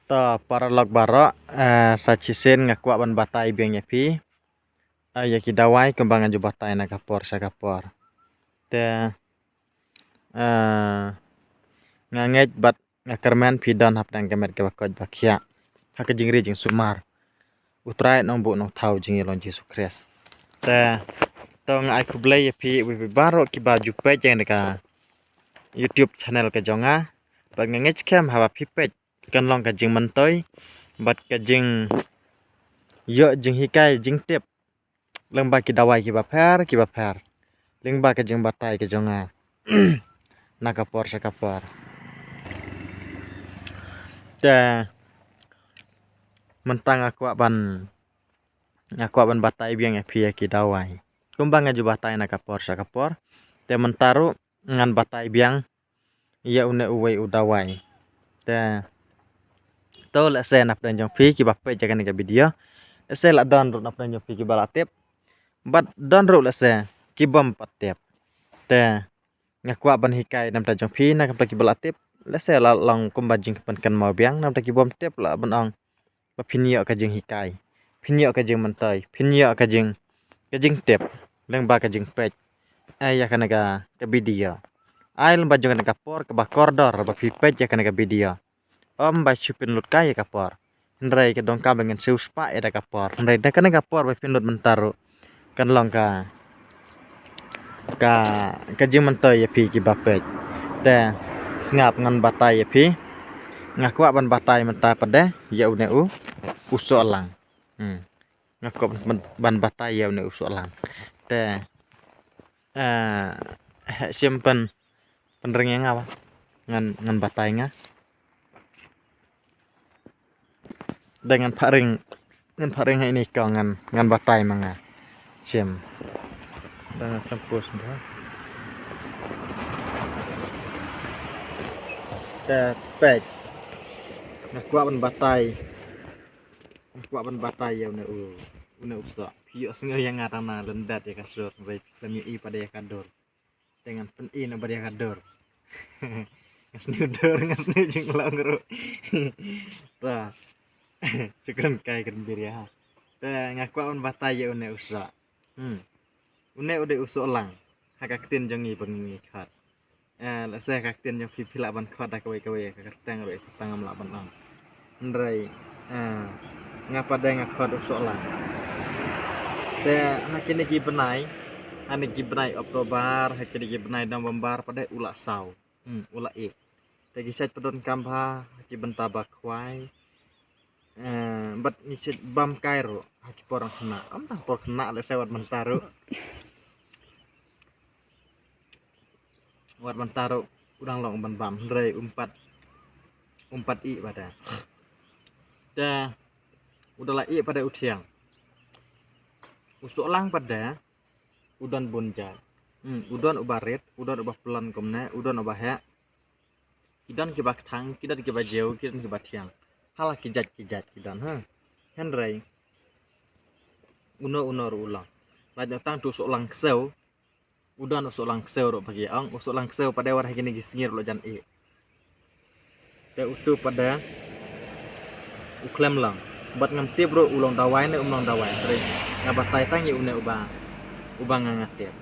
Para log barok sacisin ngakwa ban batai biang nyapi ya kidawai kembangan ju batai na kapor sa kapor te nganget bat ngakermen pidan hap nang kemet ke bakot bakia hak jingri jing sumar utrai nong bu nong tau jing ilon Yesus Kristus te tong ai kublai yapi wi baro ki baju pe jeng deka YouTube channel ke jonga bat nganget kem haba pipet kan long ka jing mentoi bat ka jing yo jing hikai jing tip leng ba ki dawai ki ba per leng ba ka jing batai ke jonga na kapor sa kapor te mentang aku ban batai biang ya ki dawai kumbang aju batai na kapor sa kapor te mentaru ngan batai biang ya une uwe udawai te to la sen ap dan jong pi ki ba pe jagan ga video se la don ru nap dan jong pi ki balatip bat don ru la se ki bom patep te ngakwa ban hikai nam ta jong pi na kapta ki balatip la se la long kumba jing pan kan mau biang nam ta ki bom tep la ban ong ba pinyo ka jing hikai pinyo ka jing mentai pinyo ka jing tep leng ba ka jing pej ai ya kana ga video ai lem ba jong ka por ka ba kordor ba pi pej ya kana ga video om ba chupin lut kai kapor ndrai ke dong ka bengen seus pa era kapor ndrai da kana kapor ba pinut mentaru kan long ka jing mentai ya pi ki ba pej te ngap ngan batai ya pi ngakwa ban batai menta pade ya une usolang ngakop ban batai ya une usolang te simpen pendereng apa ngan batai nga dengan paring ini kau ngan batai manga sim dengan campus dah te pej ngakwa ban batai ya une usa pio senga yang ngarana lendat ya kasur baik kami I pada ya kador dengan pen I na pada ya kador ngasnudor ngasnu jing langro ta syukran kai kan ya te ngakwa ban batai ya une usa une ude usolang hakaktin jangi bengi khat la se kaktin jong pipila ban khat da kawe kakatang re tangam la ban ang ndrai ngapa da ngakhat usolang te hakini ki benai ani ki benai Oktober hakini ki benai November pada ula sau ula te ki sat pedon kambha ki benta bakwai bat ni sit bam kairo haki porang kena tang por kena le sewat mentaru wat mentaru udang long ban bam ndrai umpat I pada te udah la I pada utiang usolang pada udan bonja udan ubaret udan ubah pelan komne udan ubah ya kidan ki bak thang kidan ki bajeu kidan ki batiang hala kijat kidan henry uno ulang lajang tang tu usolang kseu udan usolang kseu ro bagi ang usolang kseu pada war hagini gisngir lo jan I te utu pada uklem lang bat ngam tip ro ulong dawai ne umlong dawai tre ngabatai tang ye une uba ngangatep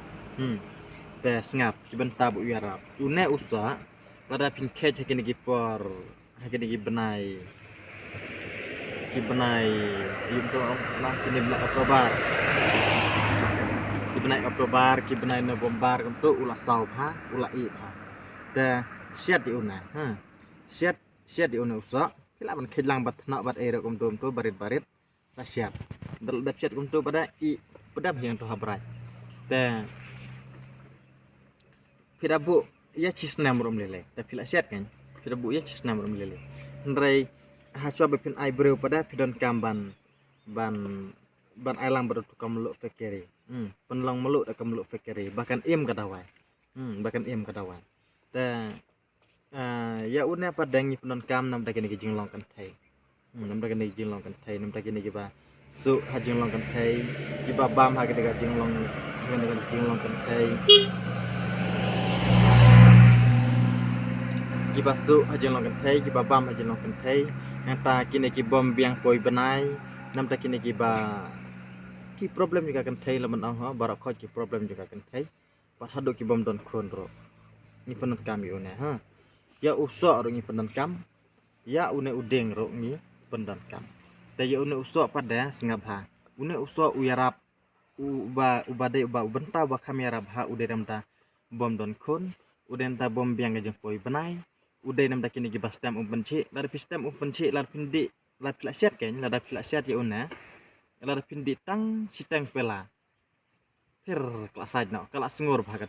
te ngap kibenta bu yarap une usa pada pingke hakini gipor hakini gibenai itu nah kini benai Oktober kibenai November untuk ulah sau ulah I te siat di una siat di una usa kila ban khidlang bat na bat ero kum tu barit sa siat dap siat kum tu pada I pada yang tu habrai te pirabu ya cisnam rum lele te pila siat kan pirabu ya cisnam rum lele ndrai haswa bepin ai breu pada pidon kamban ban ailang baru tukam meluk fekeri penlong meluk da meluk fekeri bahkan im kadawai te ya une pada ngi penon kam nam da kini jing long kan thai nam da kini jing long kan thai nam da kini ba su ha jing long kan thai ba bam ha kini jing long kan thai Kibasu aja long kentai kibabam aja long kentai yang ta kini kibom biang poi benai nam ta kini ki problem juga kentai laman ang ha barak khot ki problem juga kentai pat hadu kibom don khon ro ni penan kami une ha ya usok ro ni penan kam ya une udeng ro ni pendan kam te ya une usok pada sengap ha une usok uyarap ubade ubenta ba kamera ha ude ramda bom don khon uden ta bom biang ajeng poi benai ude nam da kini ki bastem benci lar pistem benci lar pindi lar pilasiat ken lar pilasiat ya una lar pindi tang siteng pela her kelas aj no kelas ngur bha ka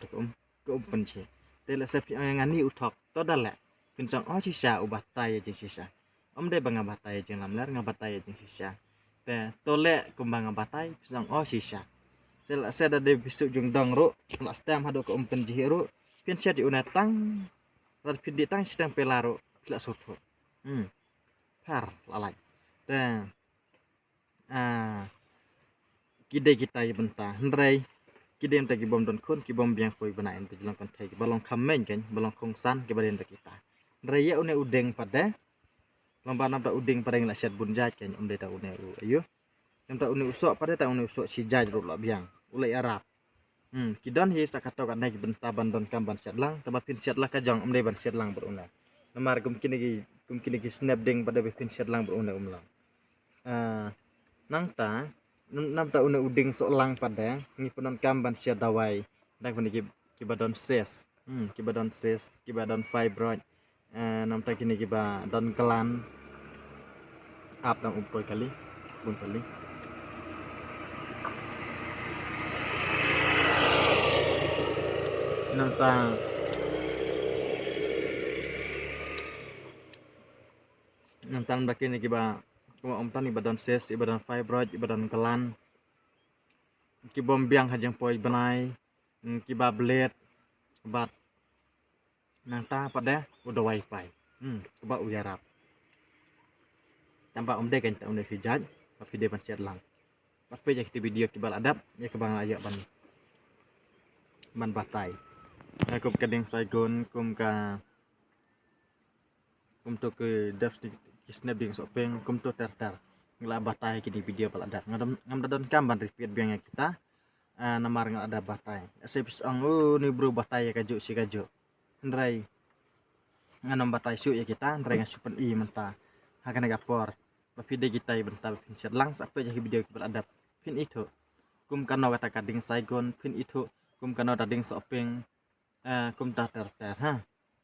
ko benci tele se ngani uthok to dale pinsang oh sisa ubatai ajeng sisa de banga batai ajeng lamlar ngabatai ajeng sisa te tole kumbang ngabatai pinsang oh sisa saya ada besok jung dong ro nak stem hado ko penji ro pian sia di unatang lar pindi tang siteng pela ro kila soto par lalai dan kide kita ya benta ndrai kide enta ki bom don khon ki bom biang poi benain pe jelang kan thai ki balong khamen kan balong khongsan ki balen kita ndrai ya une udeng pada lomba nampa udeng pada ngla siat bunjat kan umde ta une ayo nampa une usok pada ta une usok si jaj ro la biang ulai arab kidan hi ta kato kan ki benta bandon kam ban siat lang tama pin siat lah ka jong umde ban siat lang beruna namar kum kini ki snap ding pada pin siat lang beruna umlang nang ta nam ta une uding solang pada ni penon kamban sia dawai dak pun kibadon ses kibadon ses kibadon fibroid nam ta kini kiba don kelan ap nang umpoi kali pun kali nang ta nam kini kiba kuma umpan ibadan ses ibadan fibroid ibadan kelan kibom biang hajang poi benai kiba blade bat nanta pada udah wifi keba uyarap tanpa umde kan ta unde fijaj tapi dia pancet lang tapi jak video kibal adap ya kebang ayak ban batai aku kadang saigon kum to ke dap snap ding sopeng kum to ter ngla batai kini video pal adat ngam dadon kamban repeat biang kita namar ngala ada batai asep ang ni bro batai kaju si kaju ndrai nganom batai su ya kita ndrai ngasupen i menta hakan gapor video kita bentar pin lang sampai jadi video pal adat pin itu kum kano kata kading saigon pin itu kum kano dading sopeng kum ta ter ha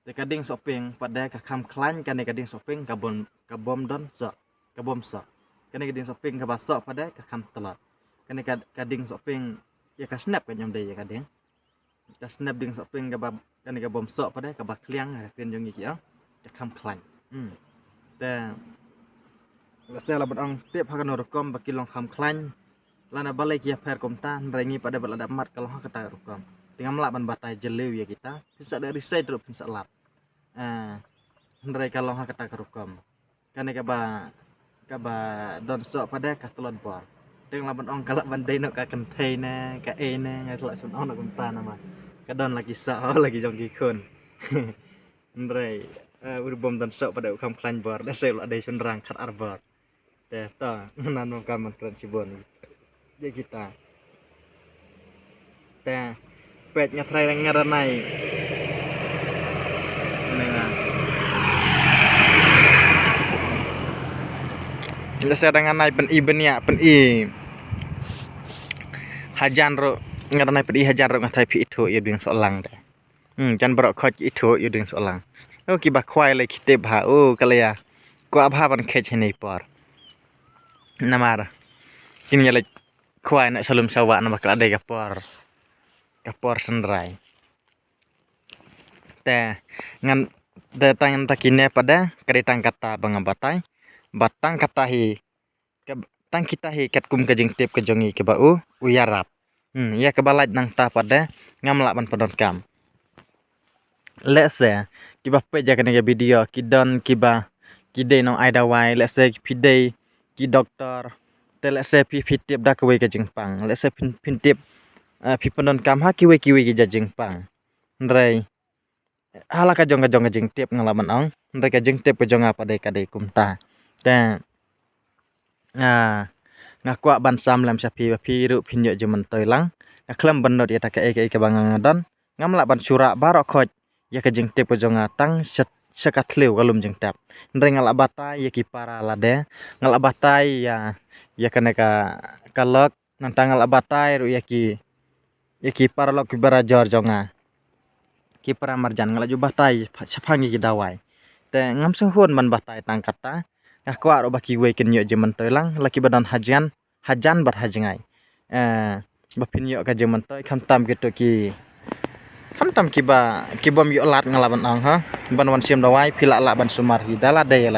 te kading sopeng pada kakam klan kan kading sopeng kabom don so kabom so kan kading sopeng kabasok pada kakam telat kan kading sopeng ya ka snap kan nyam ya kading ka snap ding sopeng kabab kan kabom so pada kabak kliang kan jong iki kakam klan te saya laban ang tiap hakan rokom bakilong kam klan lana balai kia per komta nrengi pada balada mat kalau kata rokom tinggal melaban batai jelew ya kita bisa dari saya terus bisa lap ndrai kalau kata rokom kan kaba don sok pada katulon bor ting laban ong kalak bandai nok ka kentai na ka na ngatla sun ong nak komta nama kadon lagi sok lagi jong gikun ndrai urbom don sok pada kam klan bor da saya ada sun rang kat arbor teh ta nanu kaman kran cibon jadi kita teh petnya trai ngaranai nenga ila saya ngaranai pen i benia pen i hajan ro ngaranai pen i hajan ro ngatai pi itu ya ding solang deh jan berok khoj itu ya ding solang ki ba khwai le kite bha kalaya ko abha ban khej ni por namar kini nyala khwai nak salum sawa nama kala dai kapor sendrai te ngan datang takine pada keritang kata bangabatai batang kata hi tang kita hi kat kum kajing tip ke jongi ke bau uyarap ya kebalaj nang ta pada ngamlak ban padon kam let's say kiba peja kene video kidon kiba kide no aida wai let's say pidei ki doktor te let's say pi tip dak we ke jingpang let's say pin tip pi padon kam ha kiwe ki jingpang ndrai hala ka jong jing tiep ngalaman ong ndai ka jing tiep ka jong apa dai ka dai kumta te ngakwa ban sam lam sapi pi ru pinyo jemen toy lang ngaklam benot ya ta ka e ka bang ngadon ngamla ban sura barok khoj ya ka jing tiep ka jong tang sekatleu kalum jing tap ndai ngala batai ya ki para lade ngala batai ya kana ka lok nantang ngala batai ru ya ki para lok ki bara jor jonga ki para marjan ngala ju batai saphangi ki dawai te ngam se hon man batai tang kata ngakwa ro baki we ken yo jemen toy lang laki badan hajan bar hajangai bapin yo ka jemen toy kham tam ki bom yo lat ngalaban ong ha ban wan sim dawai phila la ban sumar hi dala de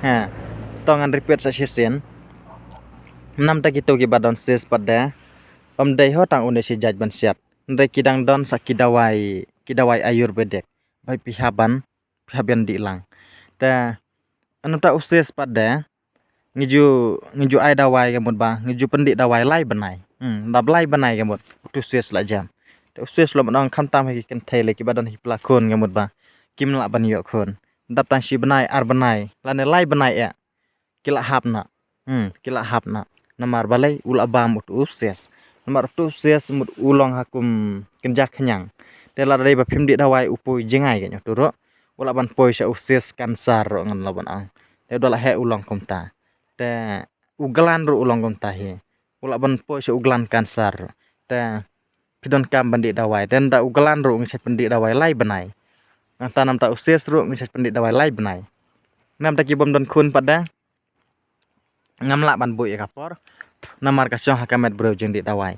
ha tongan repeat sa sesen nam ta ki to ki badon ses pada om dei ho tang une si jaj ban siat ndai kidang don sa kidawai ayurvedek bai pihaban di lang ta anu ta uses pada ngiju ai dawai gamut ba ngiju pendi dawai lai banai dab lai banai gamut uses la jam ta uses lo manong kham tam hi ken thele ki badan hi plakon gamut ba kim la ban yo khon dab tang si banai ar banai lane lai banai ya kila hapna namar balai ul abam ut uses namar tu uses mut ulong hakum kenjak kenyang tela dai ba phim di dawai upoi jengai ga nyoturo wala ban poi sa uses kansar ro ngan laban ang te dola he ulong komta te uglan ro ulong komta hi wala ban poi sa uglan kansar te pidon kam bandi dawai den da uglan ro ngi pendi dawai lai banai tanam ta uses ro ngi pendi dawai lai banai nam ta ki bom don khun pada ngamla ban boi kapor namar ka chong hakamet bro jeng di dawai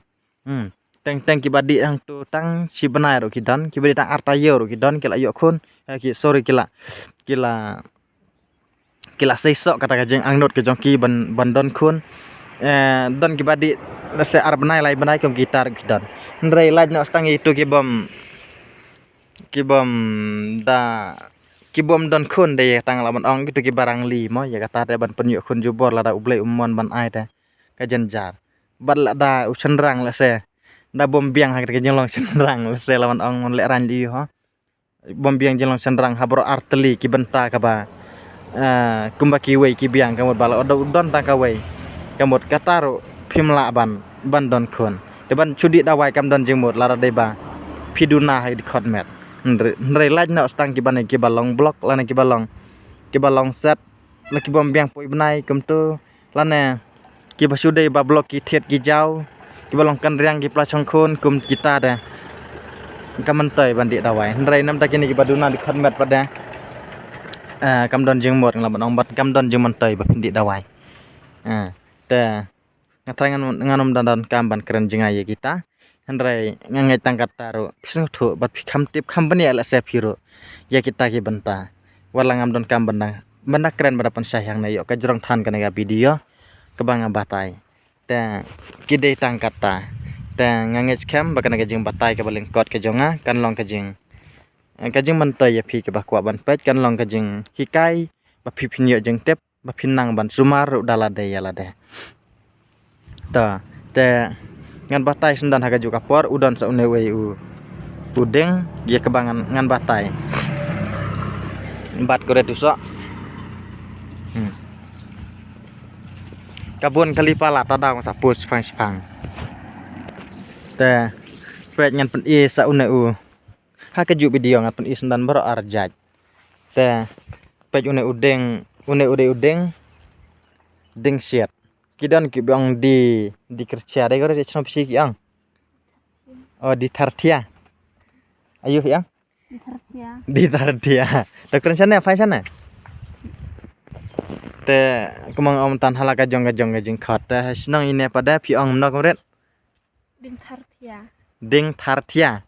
teng ki badi ang tu tang si banai ro kidan ki badi tang artayo ro kidan kila yo khun kila seisok kata kajeng angnot ke jong ki ban don khun don ki badi se ar banai lai banai kom gitar kidan ndrei laj no stang itu ki bom don khun de tang laman ong gitu ki barang li mo ya kata de ban penyu khun jubor la da ublei umon ban ai de kajen jar bad la da usenrang la se da bom biang ha ke long senrang la se lawan ong mon le ran li ho bom biang jelong senrang habro arteli ki benta ka ba kumba ki we ki biang kamot bala don ta ka we kamot kataro phimla ban don khun de ban chudi dawai kam don jengmot la de ba piduna ha di khotmet ndre laj no stang ki ban ki balong blok lana ki balong set la ki bom biang poi banai kum tu lana ki basude ba blok ki thet ki jaw ki balong kan riang ki plachong khun kum kita da kaman toy bandi dawai ndrai nam ta kini ki baduna di khotmet pada kam don jengmot nglaban ong bat kam don jengmon toy ba pindi dawai te ngatrangan nganom dan kam ban keren jengai kita ndrai ngangai tangkat taru pisung thu bat kham tip kham bani ala se phiro ya kita ki benta walangam don kam benda keren pada pensayang na yo ka jrong than kana ga video kabanga batai te kidei tangkat ta te ngangai scam bakana ga jing batai ka baling kot ka jonga kan long ka jing mentai ya phi ka bakwa ban pet kan long ka jing hikai ba phi phinyo jing tep ba phinang ban sumar dala de yala de ta te ngan batai sendan haga juga por udon sa une we udeng ya kebangan ngan batai bat kore tuso kabun kali pala tadang sa pus pang te pet ngan pen e sa une ha ka ju video ngan pen e sendan baro arjaj te pet une udeng ding siat kidan ki bang di kerja dai gore chno psi ki ang di tartia ayo yang di tartia to kren sana fai sana te kemang om tan halaka jong jing khata snang ine pada pi ang nok ret ding tartia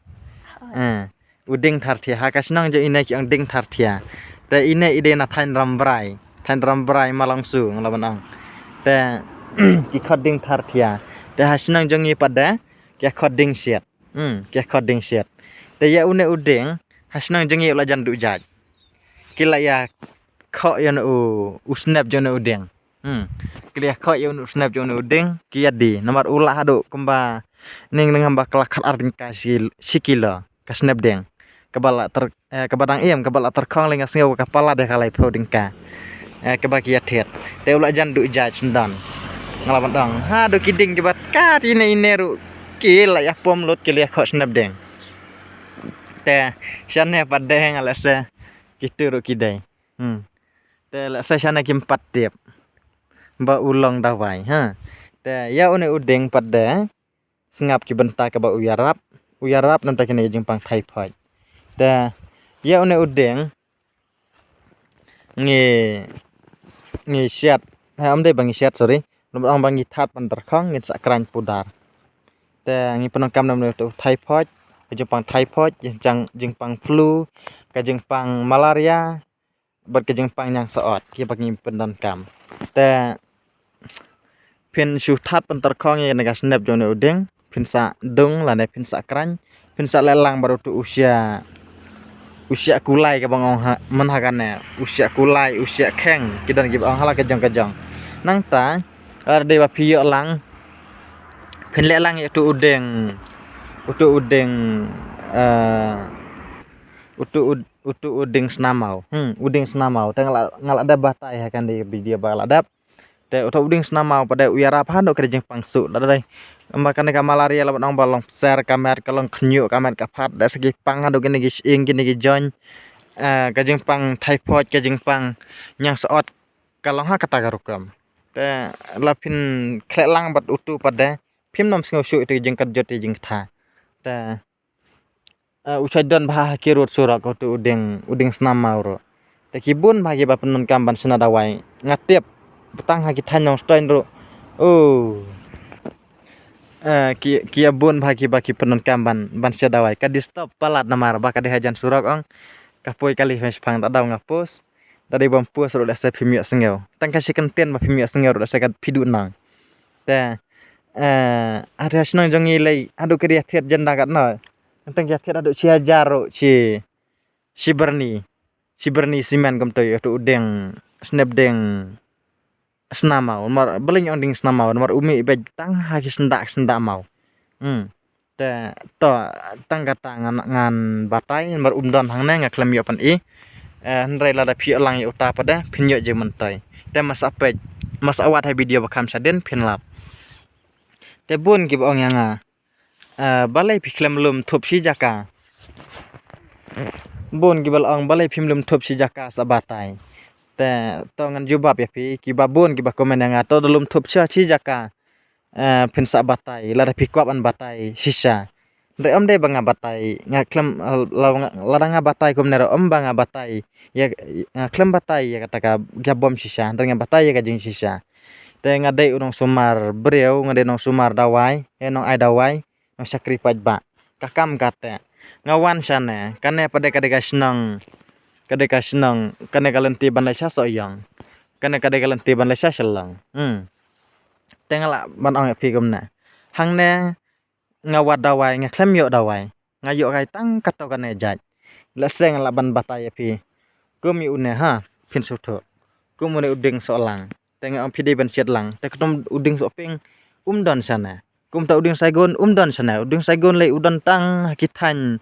uding tartia ha ka snang jo ine ki ang ding tartia te ine ide na thain rambrai malangsu nglaban ang te ki khoding tartia te hasnang jongi pada ki khoding siat te ya une udeng hasnang jongi la jan du jaj kila ya kho ya no usnap jona udeng kila kho ya no usnap jona udeng ki ya di nomor ulah hadu kumba ning ngamba kelakar arding ka sikila ka snap deng kabadang kabala terkhong lenga sngeu kapala de kalai phodingka kebakia thiet te ula jan du jaj sendan ngalaban dong ha do kiding kebat ka ine ru kila ya pom lot kili kho snap deng te sane padeng ala se kitu ru kidai te la se sane kim pat tiep ba ulong dawai ha te ya une udeng pada sengap ki benta ka ba uyarap nam ta kene jing pang thai phoi te ya une udeng ngi siat ha amde bangi siat sorry ong bangi that pan terkhong ngin sakran pudar te ngi penongkam nam tu thai phoi jing pang thai phoi jing pang flu ka jing pang malaria bat ka jing pang yang saot ki bangi penongkam te pin su that pan terkhong ye naga snap jone udeng pin sa dung la ne pin sa kran pin sa lelang baru tu usia kulai ka bang ong man hagan usia kulai usia kheng kidan ki ong hala ka jong nang ta de ba piyo lang pin le lang tu udeng utu udeng snamau udeng snamau te ngala da batai hakan di video baladap te utu udeng snamau pada uyara phando kerjeng pangsu dadai makan ka malaria la nong balong ser kamer kalong khnyu kamer ka phat da segi pang ado gini gi ing gini gi join ka jing pang typhoid ka jing pang nyang saot kalong ha kata garukam te lapin khlelang bat utu pada phim nom sngo su te jing kat jot jing tha te usai don bha kirut surak ko tu udeng snamau ro te kibun bagi ba penun kam ban sena dawai ngatiep petang ha ki thanong stoin ro kia bun bagi penun kam ban sia dawai ka disturb palat namar ba ka hajan surak ong kapoi kali mes phang ta daw ngapus dari bom pus ro da se phimyo sengeu tang ka sikenten ba phimyo sengeu ro da se ka phidu nang te ada snang jongi lei adu kriya thiet janda kat no tang ya thiet adu chia jaro si berni simen kom toy tu udeng snap deng snamau mar beling onding snamau mar umi be tang ha ki sendak mau te to tang kata ngan batai mar umdon hang ne ngaklem yo pan nrai la da phi lang yo ta pada phinyo je mentai te mas awat ha video bakam saden phinlap te bun ki ong yanga balai phiklem lum thup si jaka bun ki bal ong balai phimlum thup si jaka sa batai te to ngan jubab ya pi ki babun ki ba komen nga to dolum thup cha chi jaka phin sa batai la da phikwap an batai sisa re om de banga batai nga klem laranga batai kom nero om banga batai ya klem batai ya kata ka gabom sisa nga batai ya ka jing sisa te nga dei unong sumar breu nga de nong sumar dawai nong ai dawai nong sacrifice ba kakam kate ngawan sana kane pada kadeka senang kane kalenti ban laisa soyang kane kade kalenti ban laisa selang tengala ban ong phi gumna hangne ngawat dawai ngaklem yo dawai ngayo kai tang kato kane jaj leseng la ban batai phi kum yu ne ha phin sutho kum ne uding solang teng ong phi de ban siat lang te knom uding so ping don sana kum ta uding saigon don sana uding saigon le udon tang hakithan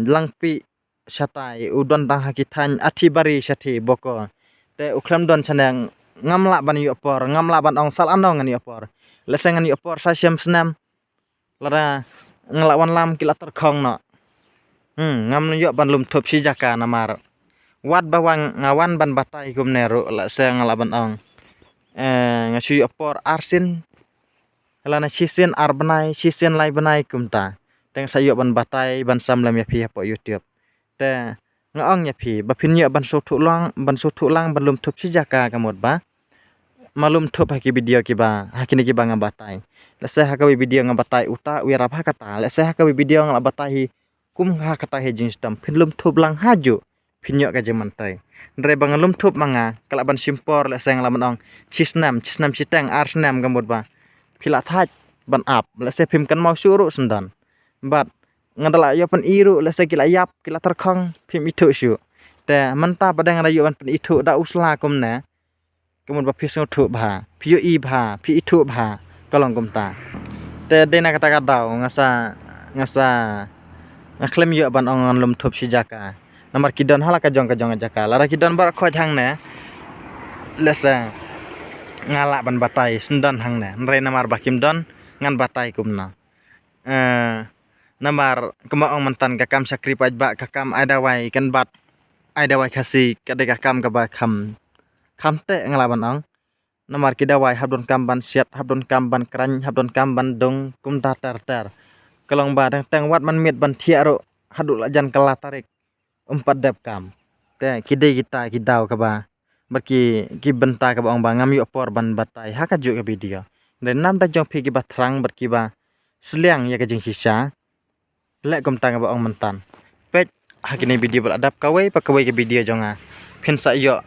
langpi satai udon tang hakithan athibari sathi boko te uklam don sana ngamla ban yu por ngamla ban ong sal anong ngani por leseng ngani por sa siam snam lara nglawan lam kila terkhong no ngam yu ban lum thup si jaka namar wat bawang ngawan ban batai kum neru la se nglaban ong ngasu yu por arsin lana sisen arbanai sisen lai banai kumta teng sayo ban batai ban samlam ya phi po youtube te ngaong ya phi ba phin yu ban so thu lang ban lum thup si jaka kamot ba malum thup ha ki video ki ba hakini ki ba ngabatai la se ha ka video ngabatai uta wira pha kata la se ha ka video ngabatai kum ha kata he jing stam phin lum thup lang haju phin yu ka je mantai re bang lum thup manga kala ban simpor la se nglaman ong chisnam chiteng arsnam kamot ba phila thaj ban ap la se phim kan mau suru sendan bat ngadala yo pan iru la se kila yap kila terkhong phim ithu su te manta padang ra yo pan ithu da usla kum na kemun ba phi thu bha phi i bha phi ithu bha kalong kum ta te dena kata ka daw ngasa Klaim yo ban ong lum thup si jaka namar kidon hala ka jong jaka lara kidon bar khoj hang ne lesa ngala ban batai sendon hang ne nre namar bakim don ngan batai kumna namar kema ong mantan kakam sakri paj ba kakam adawai kan bat adawai khasi kade kakam ka ba kham te ngala ban ong namar kidawai habdon kam ban siat habdon kam ban krany habdon kam ban dong kum ta ter kalong ba tang wat man mit ban thiaro hadul ajan kala tarik umpat dep kam te kide kita kidau ka ba barki ki benta ka ba ong ba ngam yo por ban batai ha ka ju ka video dan nam da jong phi ki ba thrang barki ba sliang ya ka jing sisa le kom tang ba ong mantan pet ha kini video bal adap kawai pa kawai ke video jonga phin sa yo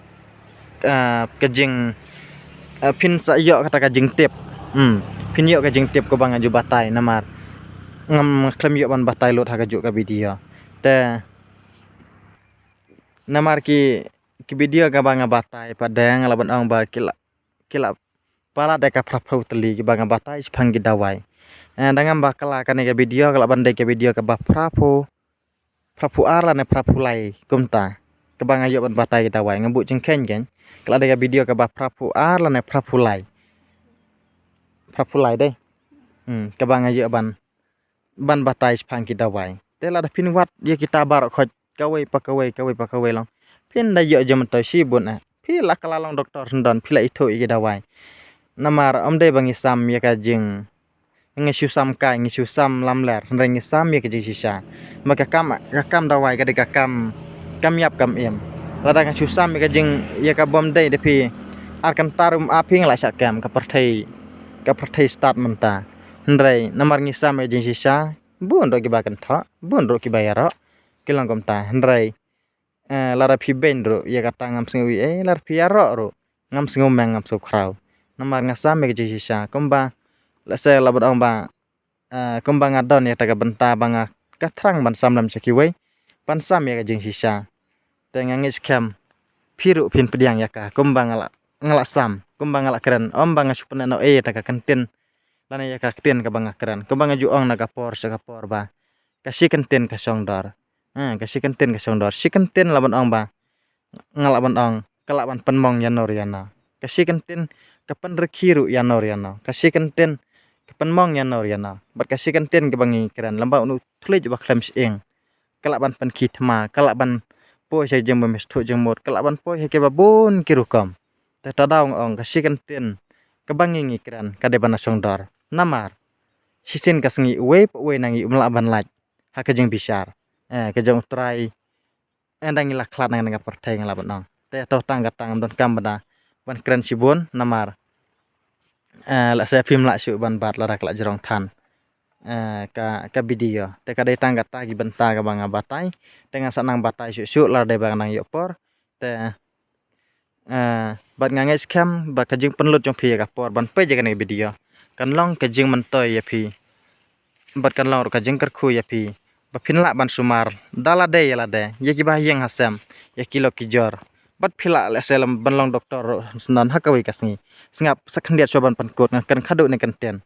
ka jing phin sa yo kata ka jing tip phin yo ka jing tip ko bang aju batai namar ngam klaim yo ban batai lot ha ka ju ka video te namar ki video ka bang batai padang laban ong ba kila pala de ka phaphu teli ki bang batai phang ki dawai dangam ba kala ka ne ka video kala ban de ka video ka ba phaphu ar la ne phaphu lai kumta ka bang yo ban batai ki dawai ngambu jing khen gen kala de ka video ka ba phaphu ar la ne phaphu lai de ka bang yo ban batai phang ki dawai te la da phin wat ye kita bar khoj kawai pa kawai long phin da yo jam to si bun phi la kala long doktor sendon phi la itho ki dawai namar omde bangi sam ye ka jing ngi susam ka ngi susam lamler ngi sam ye ka jing sisa maka kam dawai ka de ka kam yap kam em la da susam ye ka jing ye ka bom de phi ar kan tarum aping la sa kam ka perthai start menta nrai namar ngi sam ye jing sisa bun ro ki ba kan tha bun ro ki ba ya ro kilang kom ta nrai lara phi ben ro ye ka tangam singi lar phi aro ro ngam singo meng ngam so khrau namar ngasa me ji sisa komba la se la bodong ba komba ngadon ya ta ka benta banga ka thrang ban samlam chaki wei pan sam ya ka jing sisa te ngangis kham phiru phin pdiang ya ka komba ngala sam komba ngala kran banga supna no ta ka kantin lana ya ka tin ka banga kran komba ngaju ong na ka por sa ka por ba ka si kantin ka song dor ka si kantin ka song dor si kantin laban ong ba ngala ban ong kala ban penmong yanor yana ka si kantin ka pan rekhiru yanor yana ka si kantin ka penmong yanor yana bat ka si kantin ka bangi kran lamba unu thlej ba khlam ing kala ban pan khithma kala ban poi sai jeng mes thu jeng mot kala ban poi he ke ba bun kirukom ta tadaw ong ka si kantin ka bangi ngi kran ka de ban song dor namar sisin ka sngi we nangi umla ban laj ha ka jeng bisar ka jeng try endang ila khlat nang nga perthai ngala ban ong te to tang don kam bada ban kran sibun namar la se film la su ban bat la rak la jrong than ka video te ka dai tang ta gi benta ka banga batai tenga sanang batai su la dai bang nang yo por te bat nga ngai scam ba ka jing penlut jong phi ka por ban pe je ka video kan long ka jing man toy ya phi bat kan long ka jing kar khu ya phi ba phin la ban sumar dala de yala de ye ki ba yeng hasem ye kilo ki jor bat phila le selam ban long doktor sunan hakawi kasngi singap sakhandia choban pan kot kan khadu ne kan ten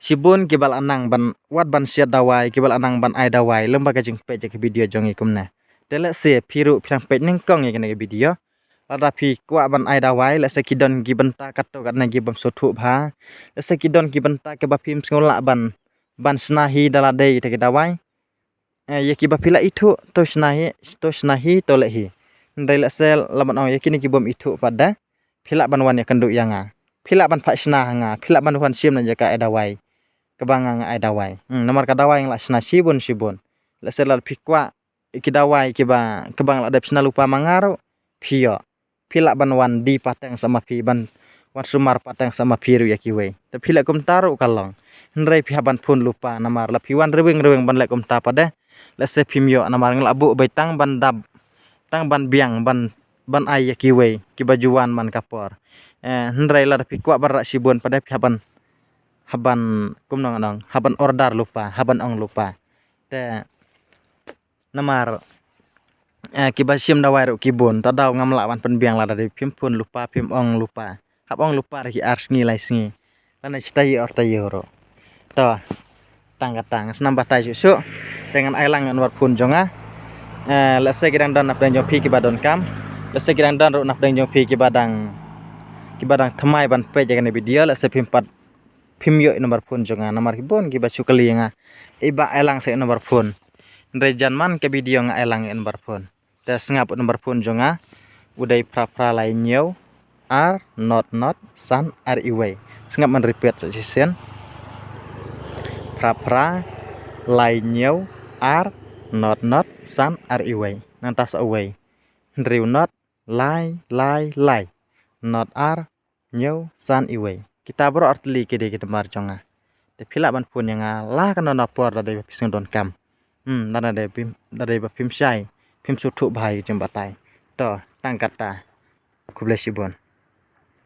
sibun kibal anang ban wat ban sia dawai kibal anang ban ai dawai lemba ka jing pe je video jongi kumna tele se phiru phang pe ning kong ye ne video lada phi kwa ban ai dawai le se kidon gi banta kato kan gi bam so thu bha le se kidon gi banta ke ba phim ngola ban snahi dala dei te dawai ye ki ba phila ithu to snahi to lehi ndai la sel laban ong ye kini ki bom ithu pada phila ban wan ya kandu yanga phila ban pha sna hanga phila ban wan sim na jaka edawai kabanga nga edawai nomor ka dawai la sna sibun la sel la phikwa ki dawai ki ba kabang la dep sna lupa mangaro phio phila ban wan di pateng sama phi ban wan sumar pateng sama phiru ya ki we te phila kum taru kalong nrai phi ban phun lupa namar la phiwan reweng ban le kum ta pada la se phimyo namar ngla bu bai tang ban dab tang ban biang ban ai ya ki we ki bajuan man kapor nrai la phi kwa bar sibun pada phi haban kum nong haban order lupa haban ong lupa te namar ki ba sim dawai ro ki bon ta daw ngam la ban pen biang la dari phim phun lupa phim ong lupa hab ong lupa ki ars ngi lai sngi lana stai or ta yoro to tang senam batai susu dengan ailang nomor pun jonga let's say kirang dan napdang jong pi ki badon kam let's say kirang dan ro napdang jong pi ki badang thamai ban pe jagan video let's say phim yo nomor pun jonga nomor kibon ki bacu kali nga iba ailang se nomor pun rejan man ke video nga ailang nomor pun te sngap nomor pun jonga udai pra lain nyo are not san are iway sngap man repeat session pra lain nyo are not san are iway nantas away driu not lie not are nyo san iway kita bro artli kede kita marjonga te phila ban pun yang la kan na por da de pisang don kam dana de phim shai phim sutu bhai jeng batai to tang kata kublesibon